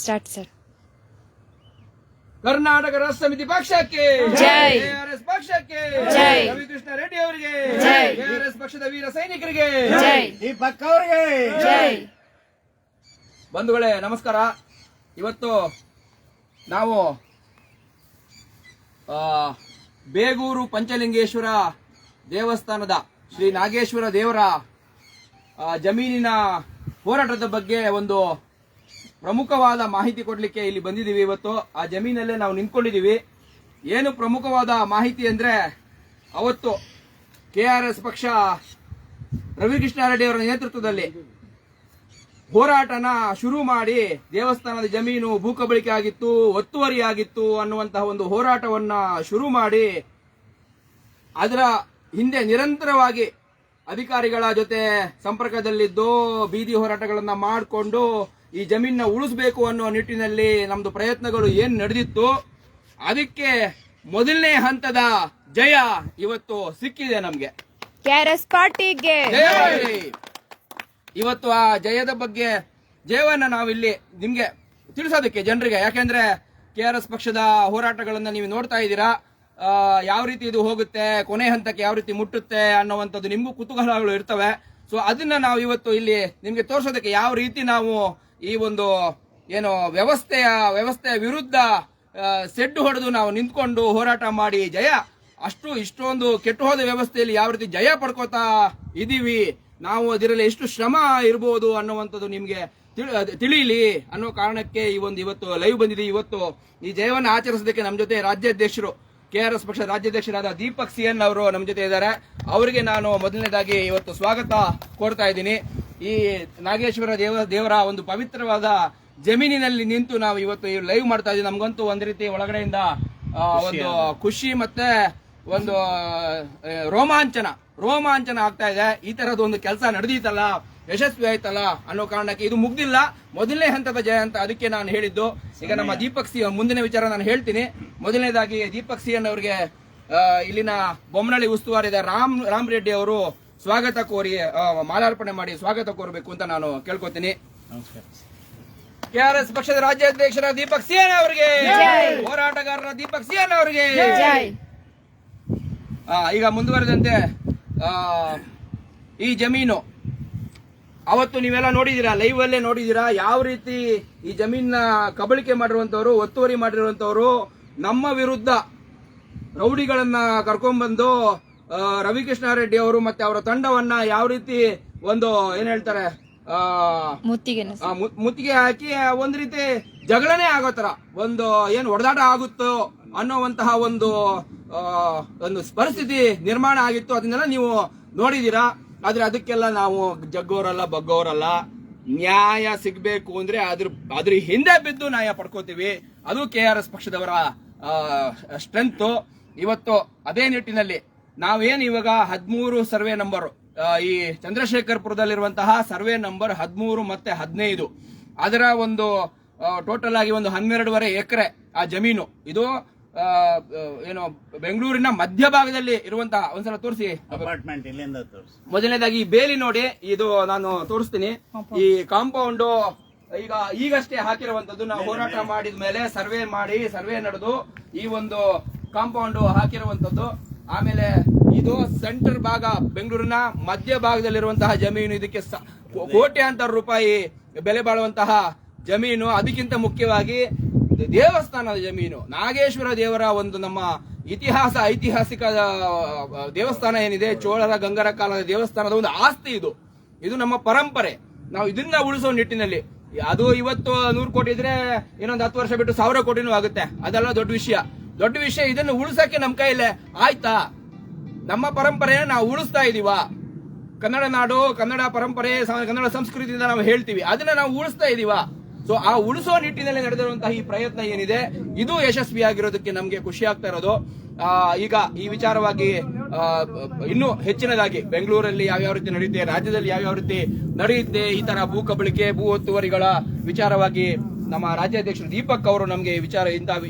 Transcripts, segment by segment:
Start sir. Karnataka ರಾಷ್ಟ್ರ ಸಮಿತಿ ಪಕ್ಷಕ್ಕೆ ಜೈ. ಕೆಆರ್ಎಸ್ ಪಕ್ಷಕ್ಕೆ ಜೈ. ರವಿಕೃಷ್ಣ ರೆಡ್ಡಿ ಅವರಿಗೆ ಜೈ. ಕೆಆರ್ಎಸ್ ಪಕ್ಷದ ವೀರ ಸೈನಿಕರಿಗೆ ಜೈ. ದೀಪಕ್ ಅವರಿಗೆ ಜೈ. ಬಂಧುಗಳೇ ನಮಸ್ಕಾರ. ಇವತ್ತು ನಾವು ಬೇಗೂರು ಪಂಚಲಿಂಗೇಶ್ವರ ದೇವಸ್ಥಾನದ ಶ್ರೀ ನಾಗೇಶ್ವರ ದೇವರ ಜಮೀನಿನ ಹೋರಾಟದ ಬಗ್ಗೆ ಒಂದು ಪ್ರಮುಖವಾದ ಮಾಹಿತಿ ಕೊಡ್ಲಿಕ್ಕೆ ಇಲ್ಲಿ ಬಂದಿದ್ದೀವಿ. ಇವತ್ತು ಆ ಜಮೀನಲ್ಲೇ ನಾವು ನಿಂತ್ಕೊಂಡಿದ್ದೀವಿ. ಏನು ಪ್ರಮುಖವಾದ ಮಾಹಿತಿ ಅಂದ್ರೆ, ಅವತ್ತು ಕೆಆರ್ಎಸ್ ಪಕ್ಷ ರವಿಕೃಷ್ಣ ರೆಡ್ಡಿ ಅವರ ನೇತೃತ್ವದಲ್ಲಿ ಹೋರಾಟನ ಶುರು ಮಾಡಿ ದೇವಸ್ಥಾನದ ಜಮೀನು ಭೂಕಬಳಿಕೆ ಆಗಿತ್ತು, ಒತ್ತುವರಿ ಆಗಿತ್ತು ಅನ್ನುವಂತಹ ಒಂದು ಹೋರಾಟವನ್ನ ಶುರು ಮಾಡಿ ಅದರ ಹಿಂದೆ ನಿರಂತರವಾಗಿ ಅಧಿಕಾರಿಗಳ ಜೊತೆ ಸಂಪರ್ಕದಲ್ಲಿದ್ದು ಬೀದಿ ಹೋರಾಟಗಳನ್ನ ಮಾಡಿಕೊಂಡು ಈ ಜಮೀನನ್ನ ಉಳಿಸಬೇಕು ಅನ್ನೋ ನಿಟ್ಟಿನಲ್ಲಿ ನಮ್ದು ಪ್ರಯತ್ನಗಳು ಏನ್ ನಡೆದಿತ್ತು, ಅದಕ್ಕೆ ಮೊದಲನೇ ಹಂತದ ಜಯ ಇವತ್ತು ಸಿಕ್ಕಿದೆ ನಮ್ಗೆ. ಕೆಆರ್ಎಸ್ ಪಾರ್ಟಿಗೆ ಇವತ್ತು ಆ ಜಯದ ಬಗ್ಗೆ ಜಯವನ್ನ ನಾವಿಲ್ಲಿ ನಿಮ್ಗೆ ತಿಳಿಸೋದಕ್ಕೆ ಜನರಿಗೆ, ಯಾಕೆಂದ್ರೆ ಕೆಆರ್ಎಸ್ ಪಕ್ಷದ ಹೋರಾಟಗಳನ್ನ ನೀವು ನೋಡ್ತಾ ಇದ್ದೀರಾ, ಯಾವ ರೀತಿ ಇದು ಹೋಗುತ್ತೆ, ಕೊನೆ ಹಂತಕ್ಕೆ ಯಾವ ರೀತಿ ಮುಟ್ಟುತ್ತೆ ಅನ್ನುವಂಥದ್ದು ನಿಮಗೂ ಕುತೂಹಲಗಳು ಇರ್ತವೆ. ಸೊ ಅದನ್ನ ನಾವು ಇವತ್ತು ಇಲ್ಲಿ ನಿಮ್ಗೆ ತೋರಿಸೋದಕ್ಕೆ ಯಾವ ರೀತಿ ನಾವು ಈ ಒಂದು ಏನು ವ್ಯವಸ್ಥೆಯ ವಿರುದ್ಧ ಸೆಡ್ಡು ಹೊಡೆದು ನಾವು ನಿಂತ್ಕೊಂಡು ಹೋರಾಟ ಮಾಡಿ ಜಯ ಇಷ್ಟೊಂದು ಕೆಟ್ಟು ಹೋದ ವ್ಯವಸ್ಥೆಯಲ್ಲಿ ಯಾವ ರೀತಿ ಜಯ ಪಡ್ಕೋತಾ ಇದೀವಿ, ನಾವು ಅದರಲ್ಲಿ ಎಷ್ಟು ಶ್ರಮ ಇರಬಹುದು ಅನ್ನುವಂಥದ್ದು ನಿಮ್ಗೆ ತಿಳಿಯಲಿ ಅನ್ನೋ ಕಾರಣಕ್ಕೆ ಇವತ್ತು ಲೈವ್ ಬಂದಿದೆ. ಇವತ್ತು ಈ ಜಯವನ್ನು ಆಚರಿಸೋದಕ್ಕೆ ನಮ್ಮ ಜೊತೆ ರಾಜ್ಯಾಧ್ಯಕ್ಷರು, ಕೆಆರ್ಎಸ್ ಪಕ್ಷದ ರಾಜ್ಯಾಧ್ಯಕ್ಷರಾದ ದೀಪಕ್ ಸಿಎನ್ ಅವರು ನಮ್ಮ ಜೊತೆ ಇದ್ದಾರೆ. ಅವರಿಗೆ ನಾನು ಮೊದಲನೇದಾಗಿ ಇವತ್ತು ಸ್ವಾಗತ ಕೋರ್ತಾ ಇದ್ದೀನಿ. ಈ ನಾಗೇಶ್ವರ ದೇವರ ಒಂದು ಪವಿತ್ರವಾದ ಜಮೀನಿನಲ್ಲಿ ನಿಂತು ನಾವು ಇವತ್ತು ಲೈವ್ ಮಾಡ್ತಾ ಇದ್ದೀವಿ. ನಮ್ಗಂತೂ ಒಂದ್ ರೀತಿ ಒಳಗಡೆಯಿಂದ ಒಂದು ಖುಷಿ ಮತ್ತೆ ಒಂದು ರೋಮಾಂಚನ ಆಗ್ತಾ ಇದೆ. ಈ ತರದ್ದು ಒಂದು ಕೆಲಸ ನಡೆದಿತ್ತಲ್ಲ, ಯಶಸ್ವಿ ಆಯ್ತಲ್ಲ ಅನ್ನೋ ಕಾರಣಕ್ಕೆ ಇದು ಮುಗ್ದಿಲ್ಲ, ಮೊದಲನೇ ಹಂತದ ಜಯ ಅಂತ ಅದಕ್ಕೆ ನಾನು ಹೇಳಿದ್ದು. ಈಗ ನಮ್ಮ ದೀಪಕ್ ಸಿ ಮುಂದಿನ ವಿಚಾರ ನಾನು ಹೇಳ್ತೀನಿ. ಮೊದಲನೇದಾಗಿ ದೀಪಕ್ ಸಿಎನ್ ಅವರಿಗೆ ಇಲ್ಲಿನ ಬೊಮ್ಮನಹಳ್ಳಿ ಉಸ್ತುವಾರಿದ ರಾಮ್ ರೆಡ್ಡಿ ಅವರು ಸ್ವಾಗತ ಕೋರಿ ಮಾಲಾರ್ಪಣೆ ಮಾಡಿ ಸ್ವಾಗತ ಕೋರಬೇಕು ಅಂತ ನಾನು ಕೇಳ್ಕೊತೀನಿ. ಕೆಆರ್ಎಸ್ ಪಕ್ಷದ ರಾಜ್ಯಾಧ್ಯಕ್ಷರ ದೀಪಕ್ ಸಿಎನ್ ಅವರಿಗೆ, ಹೋರಾಟಗಾರರ ದೀಪಕ್ ಸಿಎನ್ ಅವರಿಗೆ. ಈಗ ಮುಂದುವರೆದಂತೆ ಈ ಜಮೀನು ಅವತ್ತು ನೀವೆಲ್ಲ ನೋಡಿದೀರಾ, ಲೈವ್ ಅಲ್ಲೇ ನೋಡಿದೀರಾ ಯಾವ ರೀತಿ ಈ ಜಮೀನ ಕಬಳಿಕೆ ಮಾಡಿರುವಂತವ್ರು, ಒತ್ತುವರಿ ಮಾಡಿರುವಂತವ್ರು ನಮ್ಮ ವಿರುದ್ಧ ರೌಡಿಗಳನ್ನ ಕರ್ಕೊಂಡ್ಬಂದು ರವಿಕೃಷ್ಣ ರೆಡ್ಡಿ ಅವರು ಮತ್ತೆ ಅವರ ತಂಡವನ್ನ ಯಾವ ರೀತಿ ಒಂದು ಏನ್ ಹೇಳ್ತಾರೆ ಮುತ್ತಿಗೆ ಹಾಕಿ ಒಂದ್ ರೀತಿ ಜಗಳನೇ ಆಗೋ ತರ ಒಂದು ಏನ್ ಹೊಡೆದಾಟ ಆಗುತ್ತೋ ಅನ್ನುವಂತಹ ಒಂದು ಪರಿಸ್ಥಿತಿ ನಿರ್ಮಾಣ ಆಗಿತ್ತು. ಅದನ್ನೆಲ್ಲ ನೀವು ನೋಡಿದೀರಾ. ಆದ್ರೆ ಅದಕ್ಕೆಲ್ಲ ನಾವು ಜಗ್ಗೋರಲ್ಲ ಬಗ್ಗೋರಲ್ಲ. ನ್ಯಾಯ ಸಿಗ್ಬೇಕು ಅಂದ್ರೆ ಅದ್ರ ಹಿಂದೆ ಬಿದ್ದು ನ್ಯಾಯ ಪಡ್ಕೋತೀವಿ. ಅದು ಕೆಆರ್ಎಸ್ ಪಕ್ಷದವರ ಸ್ಟ್ರೆಂತ್. ಇವತ್ತು ಅದೇ ನಿಟ್ಟಿನಲ್ಲಿ ನಾವೇನು ಇವಾಗ 13 ಸರ್ವೆ ನಂಬರ್, ಈ ಚಂದ್ರಶೇಖರ್ಪುರದಲ್ಲಿರುವಂತಹ ಸರ್ವೆ ನಂಬರ್ 13 ಮತ್ತೆ 15, ಅದರ ಒಂದು ಟೋಟಲ್ ಆಗಿ ಒಂದು 12.5 ಎಕರೆ ಆ ಜಮೀನು. ಇದು ಏನು ಬೆಂಗಳೂರಿನ ಮಧ್ಯಭಾಗದಲ್ಲಿ ಇರುವಂತಹ, ಒಂದ್ಸಲ ತೋರಿಸಿ ಅಪಾರ್ಟ್ಮೆಂಟ್. ಮೊದಲನೇದಾಗಿ ಈ ಬೇಲಿ ನೋಡಿ, ಇದು ನಾನು ತೋರಿಸ್ತೀನಿ. ಈ ಕಾಂಪೌಂಡ್ ಈಗಷ್ಟೇ ಹಾಕಿರುವಂತದ್ದು. ನಾವು ಹೋರಾಟ ಮಾಡಿದ ಮೇಲೆ ಸರ್ವೆ ನಡೆದು ಈ ಒಂದು ಕಾಂಪೌಂಡ್ ಹಾಕಿರುವಂತದ್ದು. ಆಮೇಲೆ ಇದು ಸೆಂಟರ್ ಭಾಗ, ಬೆಂಗಳೂರಿನ ಮಧ್ಯ ಭಾಗದಲ್ಲಿರುವಂತಹ ಜಮೀನು. ಇದಕ್ಕೆ ಕೋಟ್ಯಾಂತರ ರೂಪಾಯಿ ಬೆಲೆ ಬಾಳುವಂತಹ ಜಮೀನು. ಅದಕ್ಕಿಂತ ಮುಖ್ಯವಾಗಿ ದೇವಸ್ಥಾನದ ಜಮೀನು, ನಾಗೇಶ್ವರ ದೇವರ ಒಂದು ನಮ್ಮ ಐತಿಹಾಸಿಕ ದೇವಸ್ಥಾನ ಏನಿದೆ, ಚೋಳರ ಗಂಗರ ಕಾಲದ ದೇವಸ್ಥಾನದ ಒಂದು ಆಸ್ತಿ ಇದು ನಮ್ಮ ಪರಂಪರೆ. ನಾವು ಇದನ್ನ ಉಳಿಸೋ ನಿಟ್ಟಿನಲ್ಲಿ, ಅದು ಇವತ್ತು 100 ಕೋಟಿ ಇದ್ರೆ ಇನ್ನೊಂದು 10 ವರ್ಷ ಬಿಟ್ಟು 1000 ಕೋಟಿನೂ ಆಗುತ್ತೆ. ಅದೆಲ್ಲ ದೊಡ್ಡ ವಿಷಯ. ಇದನ್ನು ಉಳಿಸಕ್ಕೆ ನಮ್ಮ ಕೈಲೇ ಆಯ್ತಾ? ನಮ್ಮ ಪರಂಪರೆ ನಾವು ಉಳಿಸ್ತಾ ಇದೀವ. ಕನ್ನಡ ನಾಡು, ಕನ್ನಡ ಪರಂಪರೆ, ಕನ್ನಡ ಸಂಸ್ಕೃತಿಯಿಂದ ನಾವು ಹೇಳ್ತೀವಿ, ಅದನ್ನ ನಾವು ಉಳಿಸ್ತಾ ಇದೀವ. ಸೊ ಆ ಉಳಿಸೋ ನಿಟ್ಟಿನಲ್ಲಿ ನಡೆದಿರುವಂತಹ ಈ ಪ್ರಯತ್ನ ಏನಿದೆ, ಇದು ಯಶಸ್ವಿಯಾಗಿರೋದಕ್ಕೆ ನಮ್ಗೆ ಖುಷಿ ಆಗ್ತಾ ಇರೋದು. ಈಗ ಈ ವಿಚಾರವಾಗಿ ಇನ್ನೂ ಹೆಚ್ಚಿನದಾಗಿ ಬೆಂಗಳೂರಲ್ಲಿ ಯಾವ್ಯಾವ ರೀತಿ ನಡೆಯುತ್ತೆ, ರಾಜ್ಯದಲ್ಲಿ ಯಾವ್ಯಾವ ರೀತಿ ನಡೆಯುತ್ತೆ, ಈ ತರ ಭೂ ಕಬಳಿಕೆ, ಭೂ ಒತ್ತುವರಿಗಳ ವಿಚಾರವಾಗಿ ನಮ್ಮ ರಾಜ್ಯಾಧ್ಯಕ್ಷರು ದೀಪಕ್ ಅವರು ನಮಗೆ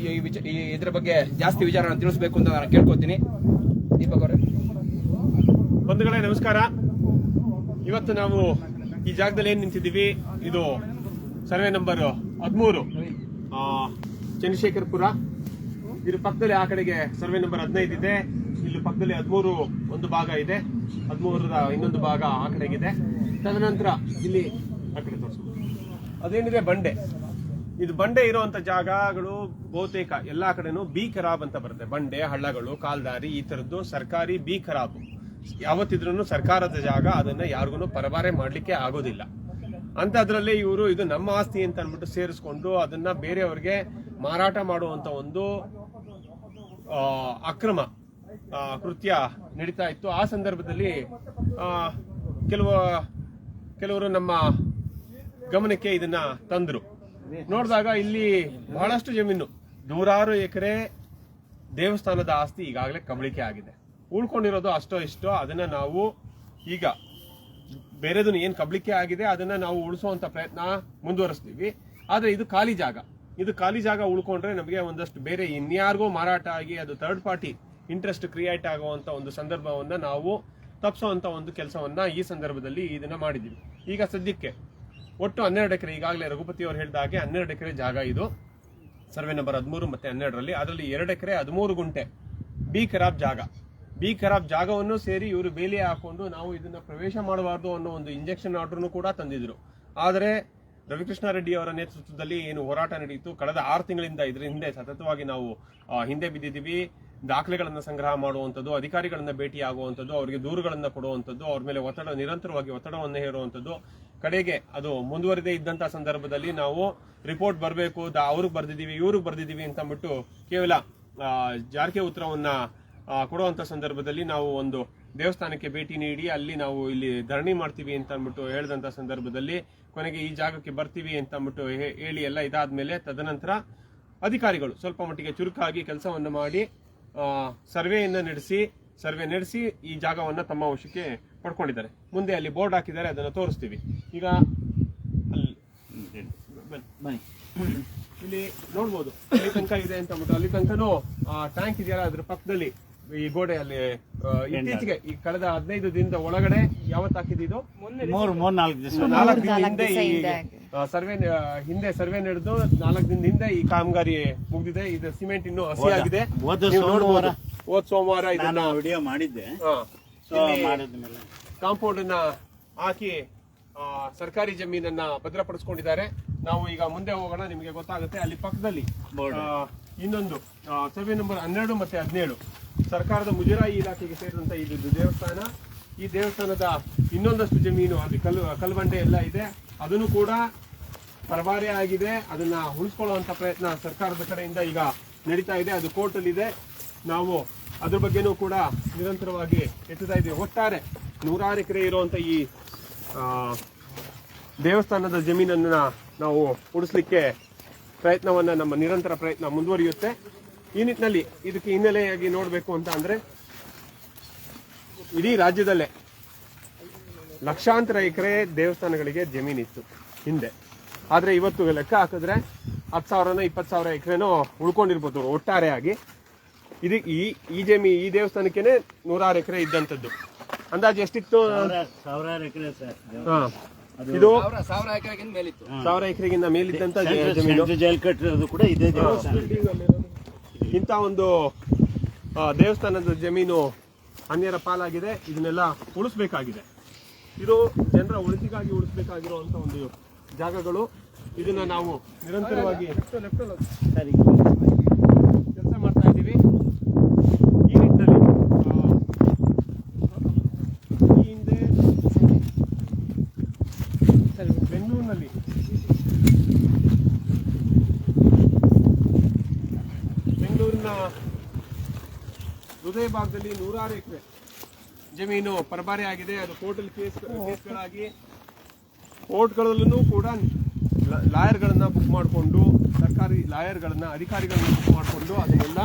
ಇದ್ರ ಬಗ್ಗೆ ಜಾಸ್ತಿ ವಿಚಾರ ತಿಳಿಸಬೇಕು ಅಂತ ನಾನು ಕೇಳ್ಕೊತೀನಿ. ದೀಪಕ್ ಅವರೇ. ಬಂಧುಗಳೇ ನಮಸ್ಕಾರ. ಇವತ್ತು ನಾವು ಈ ಜಾಗದಲ್ಲಿ ಏನ್ ನಿಂತಿದ್ದೀವಿ, ಇದು ಸರ್ವೆ ನಂಬರ್ 13 ಚಂದ್ರಶೇಖರಪುರ. ಇದ್ರ ಪಕ್ಕದಲ್ಲಿ ಆ ಕಡೆಗೆ ಸರ್ವೆ ನಂಬರ್ 15 ಇದೆ. ಇಲ್ಲಿ ಪಕ್ಕದಲ್ಲಿ 13 ಒಂದು ಭಾಗ ಇದೆ, 13ರ ಇನ್ನೊಂದು ಭಾಗ ಆ ಕಡೆಗಿದೆ. ತದನಂತರ ಇಲ್ಲಿ ಆ ಕಡೆ ತೋರಿಸ್ಬೋದು, ಅದೇನಿದೆ ಬಂಡೆ. ಇದು ಬಂಡೆ ಇರುವಂತ ಜಾಗಗಳು ಬಹುತೇಕ ಎಲ್ಲಾ ಕಡೆನೂ ಬಿ ಖರಾಬ್ ಅಂತ ಬರುತ್ತೆ. ಬಂಡೆ, ಹಳ್ಳಗಳು, ಕಾಲ್ದಾರಿ, ಈ ತರದ್ದು ಸರ್ಕಾರಿ ಬಿ ಖರಾಬ್. ಯಾವತ್ತಿದ್ರೂ ಸರ್ಕಾರದ ಜಾಗ, ಅದನ್ನ ಯಾರಿಗೂ ಪರಭಾರೆ ಮಾಡ್ಲಿಕ್ಕೆ ಆಗೋದಿಲ್ಲ. ಅಂತದ್ರಲ್ಲಿ ಇವರು ಇದು ನಮ್ಮ ಆಸ್ತಿ ಅಂತ ಅನ್ಬಿಟ್ಟು ಸೇರಿಸ್ಕೊಂಡು ಅದನ್ನ ಬೇರೆಯವ್ರಿಗೆ ಮಾರಾಟ ಮಾಡುವಂತ ಒಂದು ಅಕ್ರಮ ಕೃತ್ಯ ನಡೀತಾ ಇತ್ತು. ಆ ಸಂದರ್ಭದಲ್ಲಿ ಕೆಲವರು ನಮ್ಮ ಗಮನಕ್ಕೆ ಇದನ್ನ ತಂದ್ರು. ನೋಡಿದಾಗ ಇಲ್ಲಿ ಬಹಳಷ್ಟು ಜಮೀನು, 100 ಎಕರೆ ದೇವಸ್ಥಾನದ ಆಸ್ತಿ ಈಗಾಗಲೇ ಕಬಳಿಕೆ ಆಗಿದೆ. ಉಳ್ಕೊಂಡಿರೋದು ಅಷ್ಟೋ ಇಷ್ಟೋ. ಅದನ್ನ ನಾವು ಈಗ ಬೇರೆದನ್ನ ಏನ್ ಕಬಳಿಕೆ ಆಗಿದೆ ಅದನ್ನ ನಾವು ಉಳಿಸುವಂತ ಪ್ರಯತ್ನ ಮುಂದುವರಿಸ್ತೀವಿ. ಆದ್ರೆ ಇದು ಖಾಲಿ ಜಾಗ. ಇದು ಖಾಲಿ ಜಾಗ ಉಳ್ಕೊಂಡ್ರೆ ನಮಗೆ ಒಂದಷ್ಟು ಬೇರೆ ಇನ್ಯಾರಿಗೋ ಮಾರಾಟ ಆಗಿ ಅದು ಥರ್ಡ್ ಪಾರ್ಟಿ ಇಂಟ್ರೆಸ್ಟ್ ಕ್ರಿಯೇಟ್ ಆಗುವಂತ ಒಂದು ಸಂದರ್ಭವನ್ನ ನಾವು ತಪ್ಪಿಸುವಂತ ಒಂದು ಕೆಲಸವನ್ನ ಈ ಸಂದರ್ಭದಲ್ಲಿ ಇದನ್ನ ಮಾಡಿದ್ದೀವಿ. ಈಗ ಸದ್ಯಕ್ಕೆ ಒಟ್ಟು 12 ಎಕರೆ, ಈಗಾಗಲೇ ರಘುಪತಿ ಅವರು ಹೇಳಿದ ಹಾಗೆ 12 ಎಕರೆ ಜಾಗ ಇದು ಸರ್ವೆ ನಂಬರ್ 13 ಮತ್ತೆ 12ರಲ್ಲಿ. ಅದರಲ್ಲಿ 2 ಎಕರೆ 13 ಗುಂಟೆ ಬಿ ಖರಾಬ್ ಜಾಗ. ಬಿ ಖರಾಬ್ ಜಾಗವನ್ನು ಸೇರಿ ಇವರು ಬೇಲಿ ಹಾಕೊಂಡು ನಾವು ಇದನ್ನ ಪ್ರವೇಶ ಮಾಡಬಾರ್ದು ಅನ್ನೋ ಒಂದು ಇಂಜೆಕ್ಷನ್ ಆರ್ಡರ್ನು ಕೂಡ ತಂದಿದ್ರು. ಆದರೆ ರವಿಕೃಷ್ಣ ರೆಡ್ಡಿ ಅವರ ನೇತೃತ್ವದಲ್ಲಿ ಏನು ಹೋರಾಟ ನಡೆಯಿತು, ಕಳೆದ 6 ತಿಂಗಳಿಂದ ಇದರ ಹಿಂದೆ ಸತತವಾಗಿ ನಾವು ಹಿಂದೆ ಬಿದ್ದಿದ್ದೀವಿ. ದಾಖಲೆಗಳನ್ನು ಸಂಗ್ರಹ ಮಾಡುವಂಥದ್ದು, ಅಧಿಕಾರಿಗಳನ್ನ ಭೇಟಿ ಆಗುವಂಥದ್ದು, ಅವರಿಗೆ ದೂರುಗಳನ್ನ ಕೊಡುವಂಥದ್ದು, ಅವ್ರ ಮೇಲೆ ನಿರಂತರವಾಗಿ ಒತ್ತಡವನ್ನು ಹೇರುವಂಥದ್ದು. ಕಡೆಗೆ ಅದು ಮುಂದುವರೆದೇ ಇದ್ದಂತ ಸಂದರ್ಭದಲ್ಲಿ ನಾವು ರಿಪೋರ್ಟ್ ಬರಬೇಕು, ಅವ್ರಿಗೆ ಬರ್ದಿದ್ದೀವಿ, ಇವ್ರಿಗೆ ಬರ್ದಿದ್ದೀವಿ ಅಂತ ಅಂದ್ಬಿಟ್ಟು ಕೇವಲ ಜಾರಿಗೆ ಉತ್ತರವನ್ನ ಕೊಡುವಂತ ಸಂದರ್ಭದಲ್ಲಿ ನಾವು ಒಂದು ದೇವಸ್ಥಾನಕ್ಕೆ ಭೇಟಿ ನೀಡಿ ಅಲ್ಲಿ ನಾವು ಇಲ್ಲಿ ಧರಣಿ ಮಾಡ್ತೀವಿ ಅಂತ ಅಂದ್ಬಿಟ್ಟು ಹೇಳಿದಂತ ಸಂದರ್ಭದಲ್ಲಿ ಕೊನೆಗೆ ಈ ಜಾಗಕ್ಕೆ ಬರ್ತೀವಿ ಅಂತ ಅಂದ್ಬಿಟ್ಟು ಹೇಳಿ ಎಲ್ಲ ಇದಾದ್ಮೇಲೆ ತದನಂತರ ಅಧಿಕಾರಿಗಳು ಸ್ವಲ್ಪ ಮಟ್ಟಿಗೆ ಚುರುಕಾಗಿ ಕೆಲಸವನ್ನು ಮಾಡಿ ಸರ್ವೆ ನಡೆಸಿ ಈ ಜಾಗವನ್ನ ತಮ್ಮ ವಶಕ್ಕೆ ಪಡ್ಕೊಂಡಿದ್ದಾರೆ. ಮುಂದೆ ಅಲ್ಲಿ ಬೋರ್ಡ್ ಹಾಕಿದ್ದಾರೆ, ಅದನ್ನ ತೋರಿಸ್ತೀವಿ. ಈಗ ಇಲ್ಲಿ ನೋಡ್ಬೋದು ಅಲ್ಲಿ ತನಕ ಇದೆ ಅಂತ ಅಂದ್ಬಿಟ್ಟು, ಅಲ್ಲಿ ತನಕನೂ ಟ್ಯಾಂಕ್ ಇದೆಯಲ್ಲ ಅದ್ರ ಪಕ್ಕದಲ್ಲಿ ಈ ಗೋಡೆಯಲ್ಲಿ ಇತ್ತೀಚೆಗೆ ಈ ಕಳೆದ 15 ದಿನದ ಒಳಗಡೆ ಯಾವತ್ತು ಹಾಕಿದ್ದು 4 ದಿನ ಹಿಂದೆ ಈ ಸರ್ವೆ ನಡೆದು 4 ದಿನದಿಂದ ಈ ಕಾಮಗಾರಿ ಮುಗಿದಿದೆ. ಇದು ಸಿಮೆಂಟ್ ಇನ್ನೂ ಹಸಿಯಾಗಿದೆ. ಹೋದ ಸೋಮವಾರ ಇದನ್ನ ವಿಡಿಯೋ ಮಾಡಿದ್ದೆ. ಕಾಂಪೌಂಡ್ ಅನ್ನ ಹಾಕಿ ಸರ್ಕಾರಿ ಜಮೀನನ್ನ ಭದ್ರಪಡಿಸ್ಕೊಂಡಿದ್ದಾರೆ. ನಾವು ಈಗ ಮುಂದೆ ಹೋಗೋಣ, ನಿಮಗೆ ಗೊತ್ತಾಗುತ್ತೆ. ಅಲ್ಲಿ ಪಕ್ಕದಲ್ಲಿ ಇನ್ನೊಂದು ಸರ್ವೆ ನಂಬರ್ 12 ಮತ್ತೆ 17 ಸರ್ಕಾರದ ಮುಜರಾಯಿ ಇಲಾಖೆಗೆ ಸೇರಿದಂತ ಇದು ದೇವಸ್ಥಾನ. ಈ ದೇವಸ್ಥಾನದ ಇನ್ನೊಂದಷ್ಟು ಜಮೀನು ಅಲ್ಲಿ ಕಲ್ಬಂಡೆ ಎಲ್ಲ ಇದೆ, ಅದನ್ನು ಕೂಡ ಪರಭಾರೆ ಆಗಿದೆ. ಅದನ್ನ ಉಳಿಸ್ಕೊಳ್ಳುವಂತ ಪ್ರಯತ್ನ ಸರ್ಕಾರದ ಕಡೆಯಿಂದ ಈಗ ನಡೀತಾ ಇದೆ. ಅದು ಕೋರ್ಟ್ ಅಲ್ಲಿ ಇದೆ. ನಾವು ಅದ್ರ ಬಗ್ಗೆನೂ ಕೂಡ ನಿರಂತರವಾಗಿ ಎತ್ತುತ್ತಾ ಇದ್ದೀವಿ. ಒಟ್ಟಾರೆ 100 ಎಕರೆ ಇರುವಂತ ಈ ದೇವಸ್ಥಾನದ ಜಮೀನನ್ನ ನಾವು ಉಳಿಸ್ಲಿಕ್ಕೆ ನಮ್ಮ ನಿರಂತರ ಪ್ರಯತ್ನ ಮುಂದುವರಿಯುತ್ತೆ. ಈ ನಿಟ್ಟಿನಲ್ಲಿ ಇದಕ್ಕೆ ಹಿನ್ನೆಲೆಯಾಗಿ ನೋಡಬೇಕು ಅಂತ ಅಂದ್ರೆ ಇಡೀ ರಾಜ್ಯದಲ್ಲೇ ಲಕ್ಷಾಂತರ ಎಕರೆ ದೇವಸ್ಥಾನಗಳಿಗೆ ಜಮೀನಿತ್ತು ಹಿಂದೆ. ಆದ್ರೆ ಇವತ್ತು ಲೆಕ್ಕ ಹಾಕಿದ್ರೆ 10,000 20,000 ಎಕರೆನೋ ಉಳ್ಕೊಂಡಿರ್ಬೋದು ಒಟ್ಟಾರೆಯಾಗಿ. ಇದು ಈ ದೇವಸ್ಥಾನಕ್ಕೇನೆ 106 ಎಕರೆ ಇದ್ದಂಥದ್ದು. ಅಂದಾಜು ಎಷ್ಟಿತ್ತು? 1000 ಎಕರೆ ಸರ್. ಇದು 1000 ಎಕರೆಗಿಂತ ಮೇಲಿತ್ತು. 1000 ಎಕರೆಗಿಂತ ಮೇಲಿದ್ದಂತ ಜಮೀನು. ಜೈಲ್ ಕಟ್ಟಿರೋದು ಕೂಡ ಇದೇ ದೇವಸ್ಥಾನ. ಇಂಥ ಒಂದು ದೇವಸ್ಥಾನದ ಜಮೀನು ಅನ್ಯರ ಪಾಲಾಗಿದೆ. ಇದನ್ನೆಲ್ಲ ಉಳಿಸ್ಬೇಕಾಗಿದೆ. ಇದು ಜನರ ಒಳಿತಿಗಾಗಿ ಉಳಿಸ್ಬೇಕಾಗಿರುವಂತ ಒಂದು ಜಾಗಗಳು. ಇದನ್ನ ನಾವು ನಿರಂತರವಾಗಿ ಕೆಲಸ ಮಾಡ್ತಾ ಇದ್ದೀವಿ. ಈ ನಿಟ್ಟಿನಲ್ಲಿ ಈ ಹಿಂದೆ ಬೆಂಗಳೂರಿನಲ್ಲಿ ಹೃದಯ ಭಾಗದಲ್ಲಿ 106 ಎಕರೆ ಜಮೀನು ಪರಭಾರೆ ಆಗಿದೆ. ಅದು ಕೋರ್ಟಲ್ಲಿ ಕೇಸ್ಗಳಾಗಿ ಕೋರ್ಟ್ಗಳಲ್ಲೂ ಕೂಡ ಲಾಯರ್ಗಳನ್ನ ಬುಕ್ ಮಾಡಿಕೊಂಡು, ಸರ್ಕಾರಿ ಲಾಯರ್ಗಳನ್ನ, ಅಧಿಕಾರಿಗಳನ್ನ ಬುಕ್ ಮಾಡಿಕೊಂಡು ಅದನ್ನೆಲ್ಲ